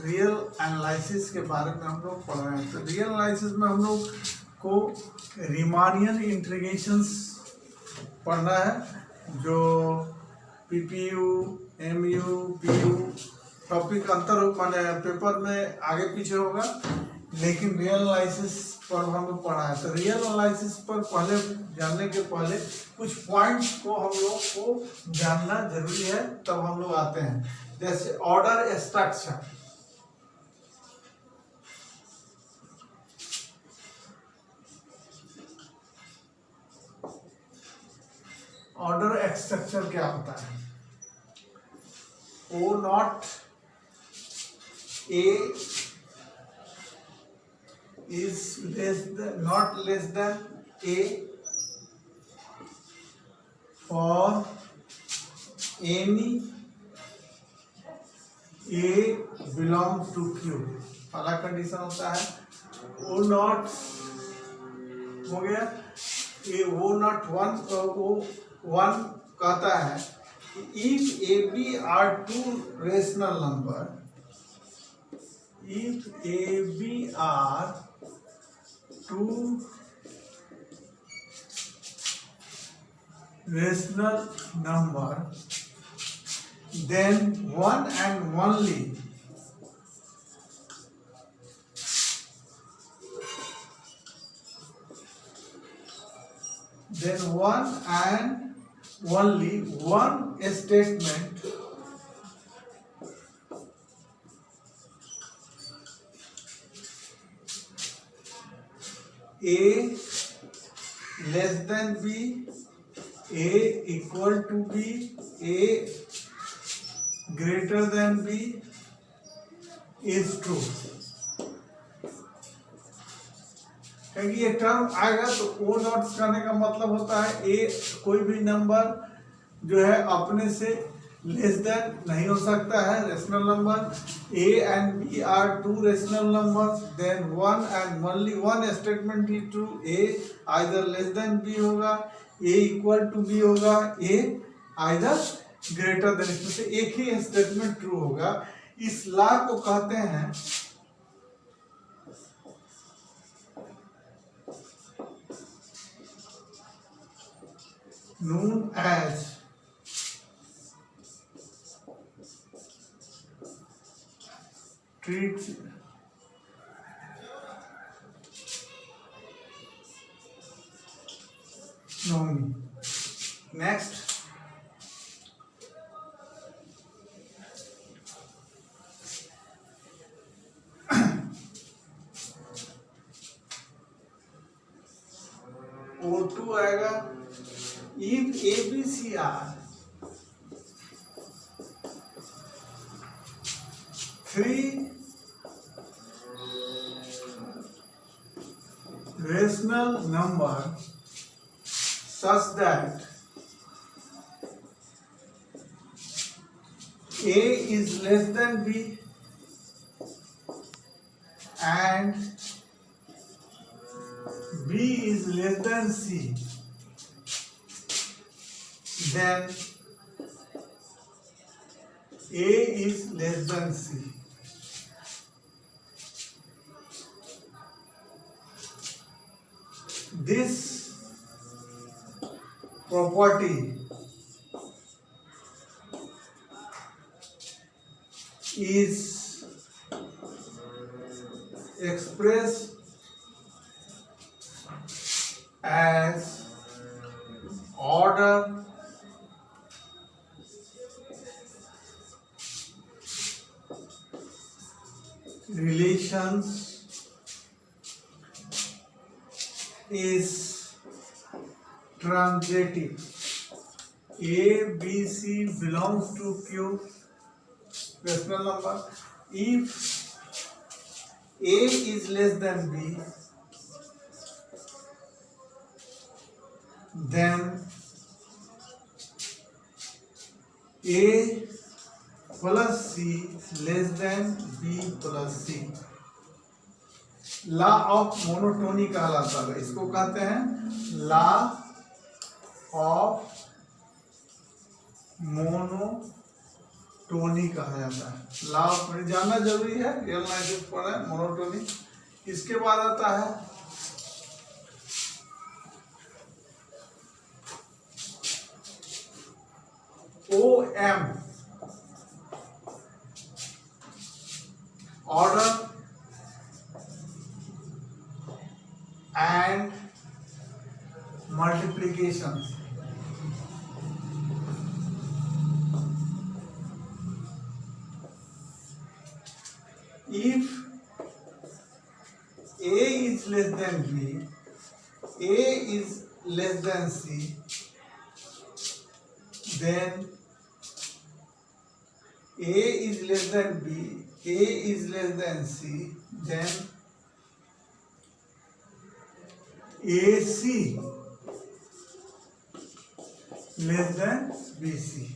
Real analysis के बारे में हम लोग पढ़ रहे हैं। तो रियल एनालिसिस में हम लोग को रीमानियन इंटीग्रेशंस पढ़ना है, जो पीपीयू, एमयू, पीयू टॉपिक अंतर माने पेपर में आगे पीछे होगा, लेकिन रियल एनालिसिस पर हम लोग पढ़ा है। तो रियल एनालिसिस पर पहले जानने के पहले कुछ पॉइंट्स को हम लोग को जानना जरूरी है, तब हम लोग आते हैं। जैसे ऑर्डर स्ट्रक्चर, ऑर्डर स्ट्रक्चर क्या होता है? O not a is not less than a for any a belongs to q। पहला कंडीशन होता है ओ नॉट हो गया, A O naught one, O one कहता है if A B are two rational number, if a b are two rational number, then one and only one statement A less than B, A equal to B, A greater than B is true। क्योंकि ये term आएगा तो ओ knots करने का मतलब होता है ए कोई भी नंबर जो है अपने से लेस देन नहीं हो सकता है rational number. A and B are two rational numbers, then one and only one statement is true. A either less than B होगा, ए इक्वल टू बी होगा, ए आइदर ग्रेटर देन। इसमें से एक ही statement true होगा। इस law को कहते हैं known as trigonometry। Next, O2 आएगा if ABC are three rational number such that A is less than B and B is less than C, then A is less than C। This property is expressed as order relations is transitive। A, B, C belongs to Q rational number। If A is less than B, then A plus C less than B plus C। Law of monotony कहलाता है, इसको कहते हैं law of monotony. Monotony कहा जाता है। Law of जानना जरूरी है, रियल लाइसिस पढ़ा है, मोनोटोनी। इसके बाद आता है OM, order and multiplication. If A is less than B, A is less than C, then A is less than B, A is less than C, then AC less than BC.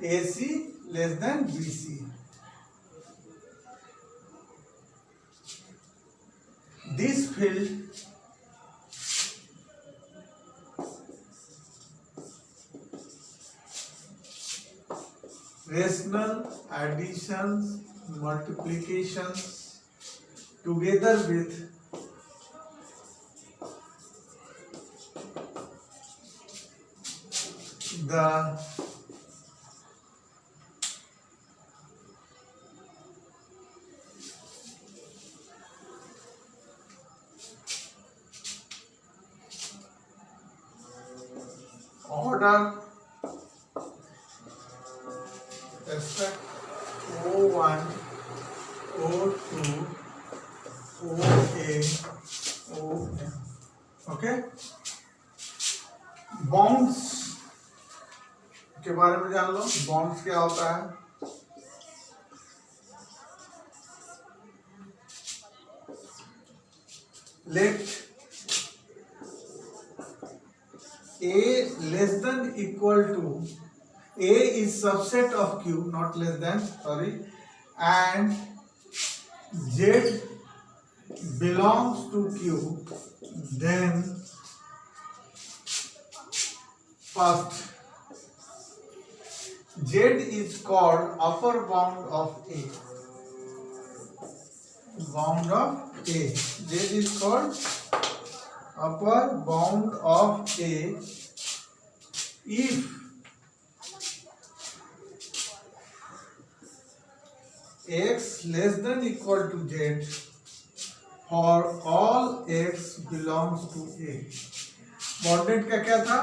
AC less than BC. This field rational additions, multiplications together with the order respect O1, O2, OA, OM. Okay, bounds के बारे में जान लो। Bounds क्या होता है? Let A less than equal to, A is subset of Q, not less than, sorry, and Z belongs to Q, then first Z is called upper bound of A. Bound of A. Z is called upper bound of A if x less than equal to z for all x belongs to A. Bonded का क्या था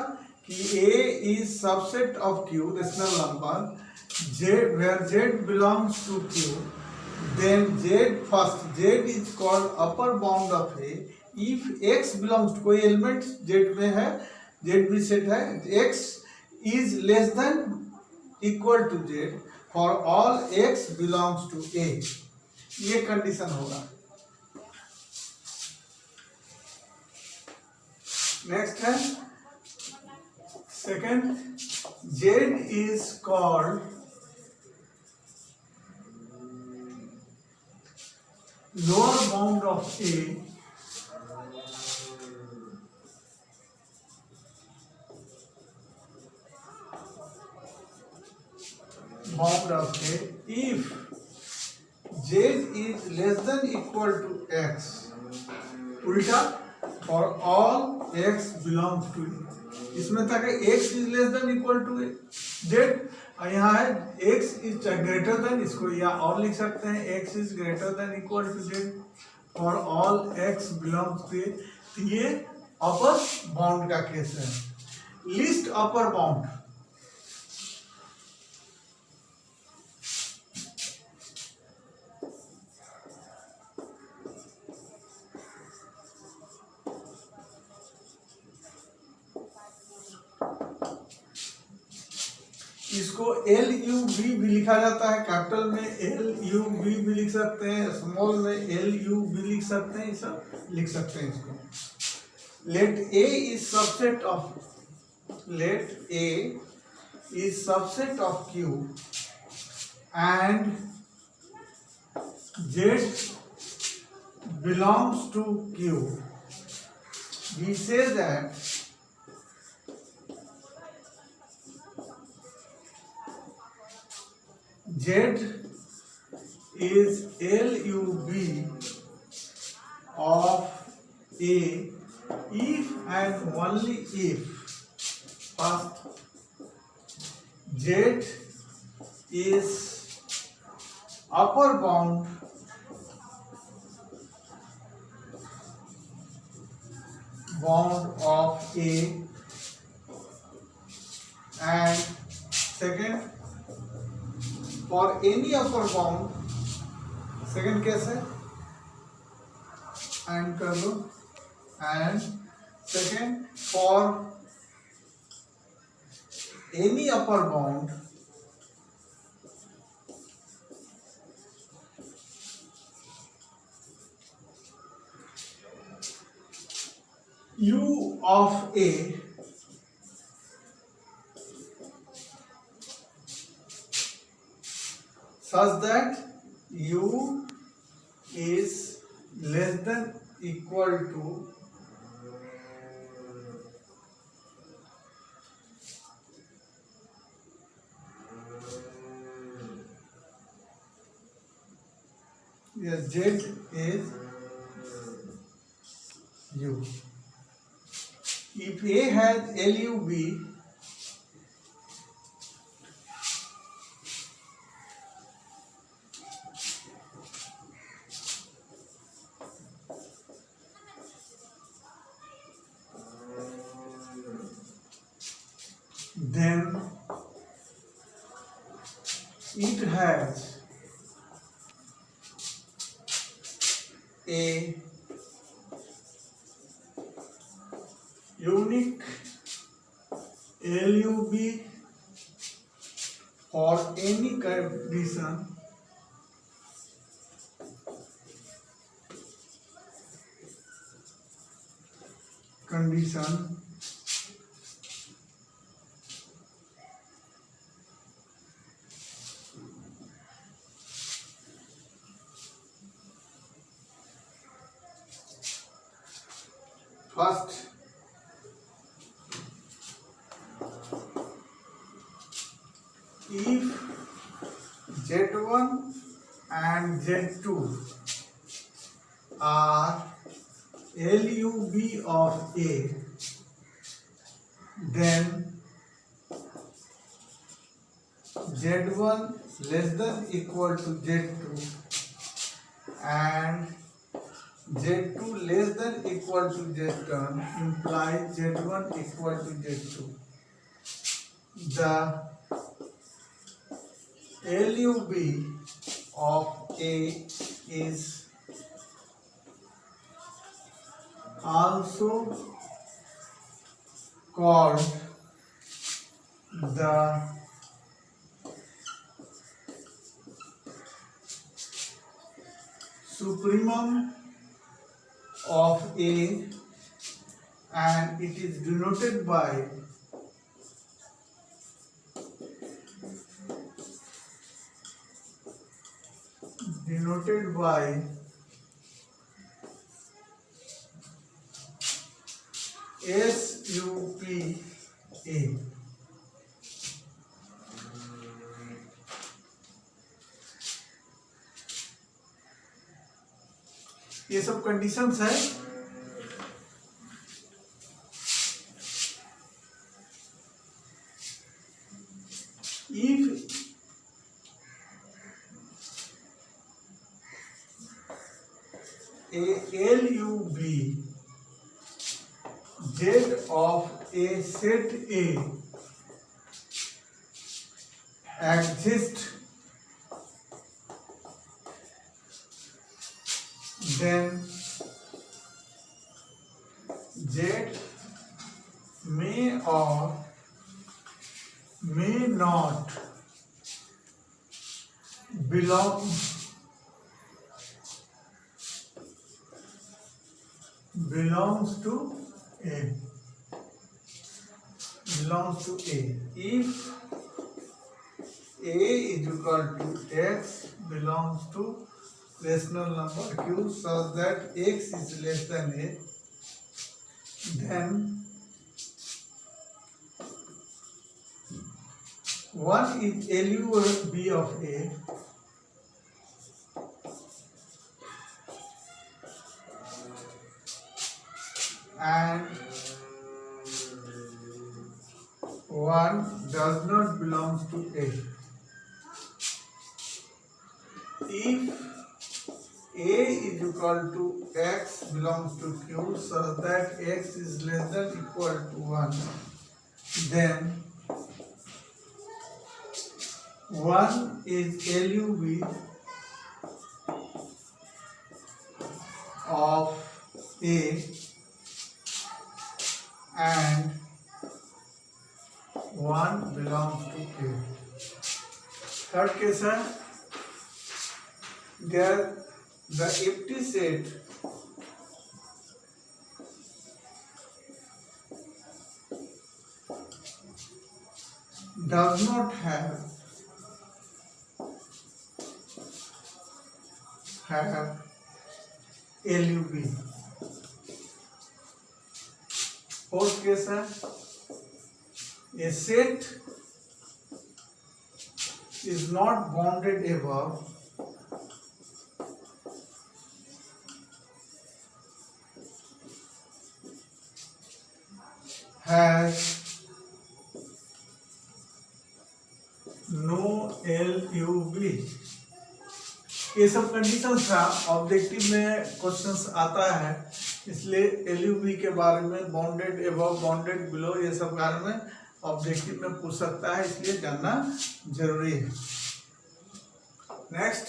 कि A is subset of Q, rational number, Z where Z belongs to Q, then Z first Z is called upper bound of A if x belongs to, कोई element Z में है, Z भी set है, x is less than equal to Z for all x belongs to A, ये condition होगा। Next है second, Z is called lower bound of A bound of A if Z is less than equal to x, उल्टा for all x belongs to A। इसमें था कि x is less than equal to Z, और यहाँ है x is greater than, इसको या और लिख सकते हैं x is greater than equal to Z for all x belongs to A। तो ये अपर बाउंड का केस है। लिस्ट अपर बाउंड, इसको LUV भी लिखा जाता है, कैपिटल में LUV भी लिख सकते हैं, स्मॉल में LUV लिख सकते हैं, ये सब लिख सकते हैं इसको। Let A is subset of, let A is subset of Q and Z belongs to Q, we say that Z is LUB of A if and only if first Z is upper bound of A, and second for any upper bound, second case है and कर दो, and second for any upper bound u of A such that u is less than equal to yes, Z is u. If A has LUB, then it has a unique LUB for any condition first if Z1 and Z2 are LUB of A, then Z1 less than equal to Z2 and Z2 less than equal to Z1 implies Z1 equal to Z2. The LUB of A is also called the supremum of A, and it is denoted by SUPA. ये सब conditions है। If a LUB Z of a set A exists, then Z may or may not belongs to A. If A is equal to X belongs to rational number Q such that X is less than A, then 1 is LUB of A, and 1 does not belong to A. If A is equal to X belongs to Q such that X is less than equal to 1, then 1 is LUB of A and 1 belongs to Q. Third case है, there the empty set does not have LUB. Fourth case है, a set is not bounded above has no LUB. ये सब condition था, objective में questions आता है, इसलिए LUB के बारे में, बाउंडेड एबव, बाउंडेड बिलो, ये सब बारे में ऑब्जेक्टिव में पूछ सकता है, इसलिए जानना जरूरी है। नेक्स्ट,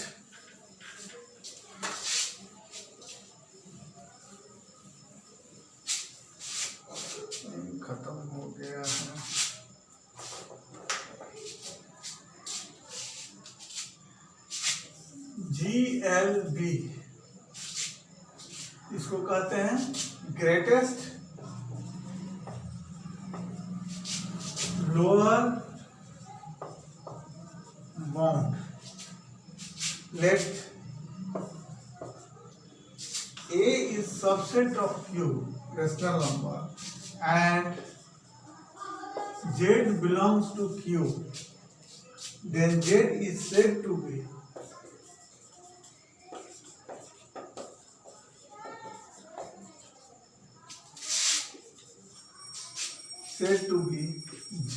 खत्म हो गया है। GLB इसको कहते हैं greatest lower bound. Let A is subset of Q rational number and Z belongs to Q, then Z is said to be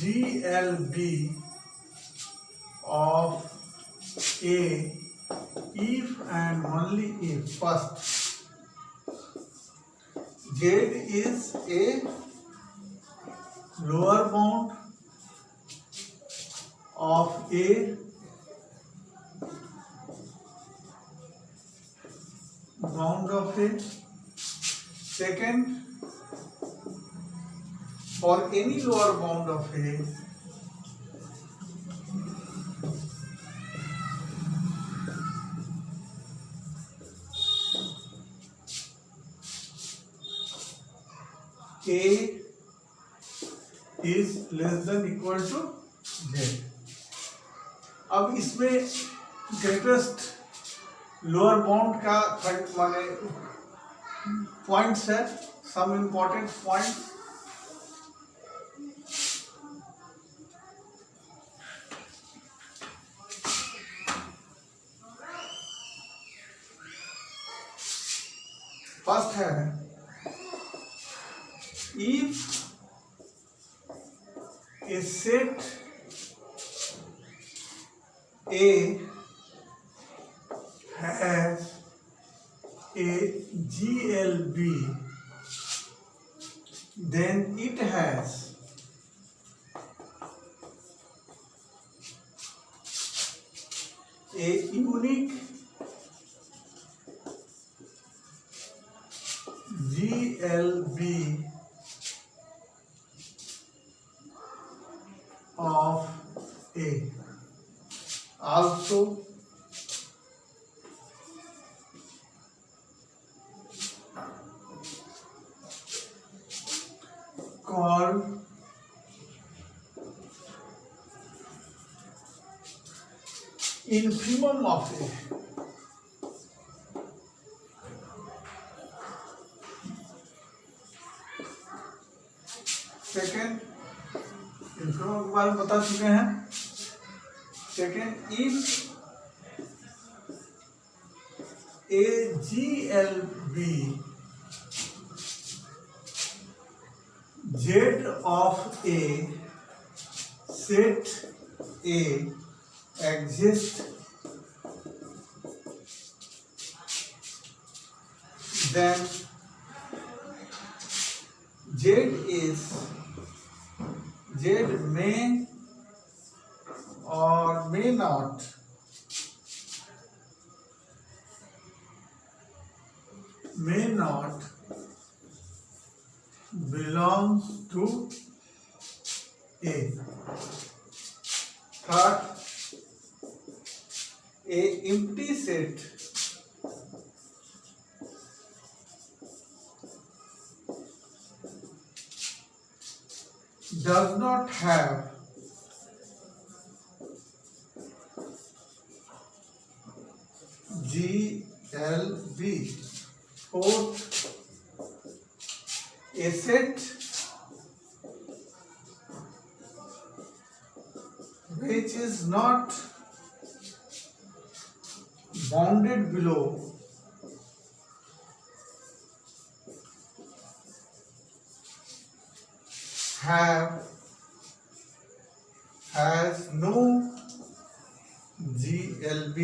GLB of A if and only if first Z is a lower bound of A bound of A. Second, for any lower bound of A, A is less than equal to Z. अब इसमें greatest lower bound का माने points है, some important points. First है, if a set A has a GLB, then it has a unique GLB of A. Also called infimum of A. Second, infimum के बारे में बता चुके हैं। Second, if AGLB Z of A set A exists, then Z may or may not belongs to A. Third, a empty set does not have GLB. Fourth, a set which is not bounded below has no GLB.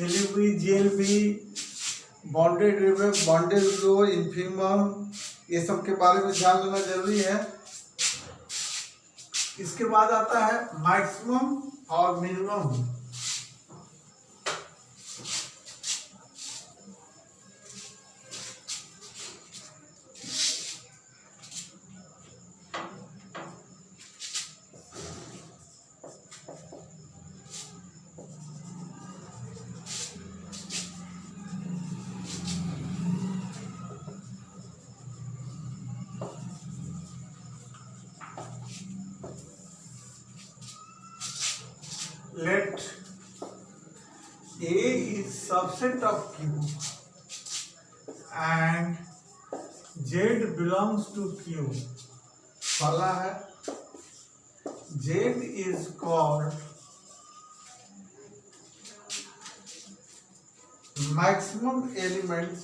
LUV, GLB, bounded reverse, bounded low, infimum, ये सब के बारे में ध्यान लेना जरूरी है। इसके बाद आता है मैक्सिमम और minimum. Let A is subset of Q and Z belongs to Q. पहला है Z is called maximum elements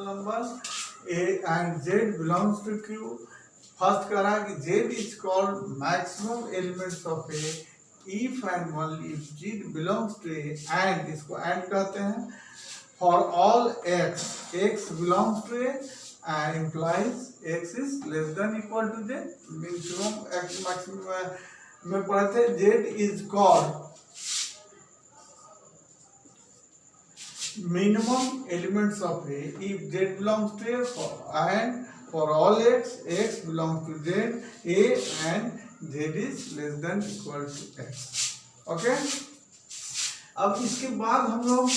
number A and Z belongs to Q. First कह रहा है कि Z is called maximum elements of A if and only if Z belongs to A, and इसको and कहते हैं for all x belongs to A and implies x is less than equal to Z. Minimum x maximum में पढ़े थे Z is called minimum elements of A if Z belongs to A and for all x belongs to Z, A and Z is less than equal to x. Okay, अब इसके बाद हम लोग